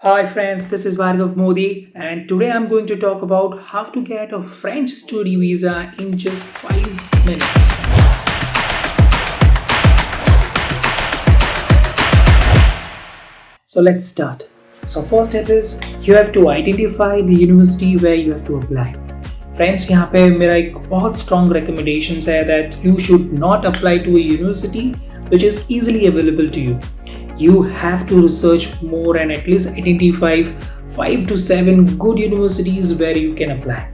Hi friends, this is Bhargav Modi and today I'm going to talk about how to get a French study visa in just 5 minutes. So let's start. So first step is you have to identify the university where you have to apply. Friends, यहाँ पे मेरा एक बहुत strong recommendations है that you should not apply to a university which is easily available to you. You have to research more and at least identify 5 to 7 good universities where you can apply.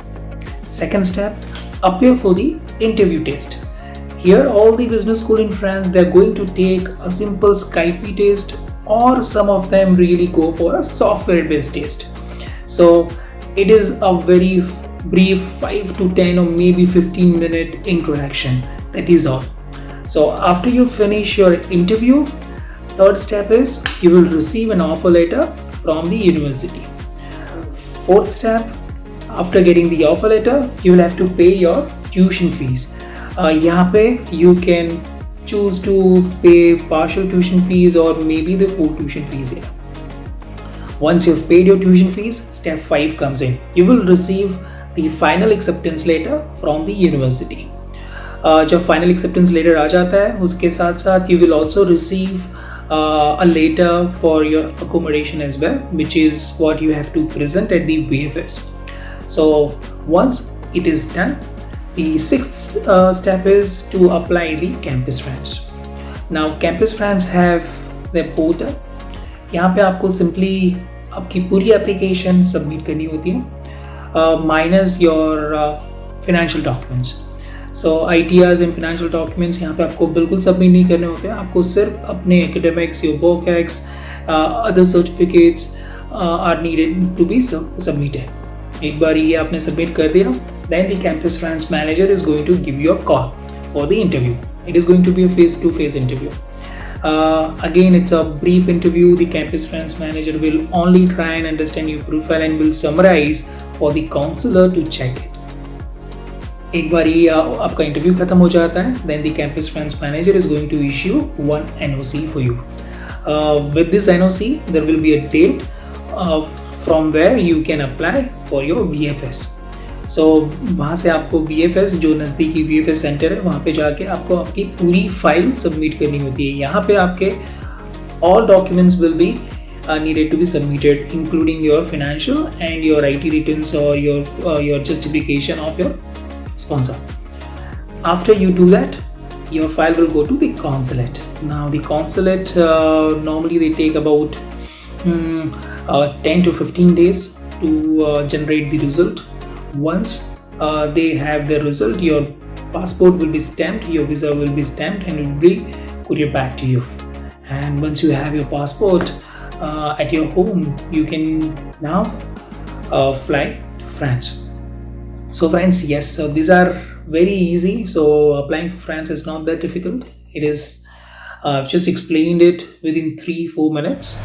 Second step, appear for the interview test. Here all the business school in France, they are going to take a simple Skype test or some of them really go for a software based test. So it is a very brief 5 to 10 or maybe 15-minute introduction. That is all. So after you finish your interview, third step is you will receive an offer letter from the university. Fourth step, after getting the offer letter, you will have to pay your tuition fees. यहाँ पे you can choose to pay partial tuition fees or maybe the full tuition fees here. Once you've paid your tuition fees, step 5 comes in. You will receive the final acceptance letter from the university. जब final acceptance letter आ जाता है, उसके साथ साथ you will also receive a letter for your accommodation as well, which is what you have to present at the VFS. So once it is done, the sixth step is to apply the Campus France. Now Campus France have their portal. यहाँ पे आपको simply आपकी पूरी application submit करनी होती है, minus your financial documents. So ITRs and financial documents यहाँ पे आपको बिल्कुल सबमिट नहीं करने होते हैं. आपको सिर्फ अपने academics, your work ex, other certificates are needed to be submitted. एक बार ये आपने submit कर दिया, then the Campus France manager is going to give you a call for the interview. It is going to be a face-to-face interview. Again, it's a brief interview. The Campus France manager will only try and understand your profile and will summarize for the counselor to check it. एक बार ये आपका interview खत्म हो जाता है, then the Campus France manager is going to issue one NOC for you. With this NOC, there will be a date from where you can apply for your VFS. So वहाँ से आपको VFS जो नज़दीकी VFS centre है वहाँ पे जाके आपको आपकी पूरी फाइल सबमिट करनी होती है. यहाँ पे आपके all documents will be needed to be submitted, including your financial and your IT returns or your justification of your sponsor. After you do that, your file will go to the consulate. Now the consulate normally they take about 10 to 15 days to generate the result. Once they have the result, your passport will be stamped, your visa will be stamped and it will be courier back to you. And once you have your passport at your home, you can now fly to France. So friends, yes, so these are very easy. So applying for France is not that difficult. It is just explained it within 3-4 minutes.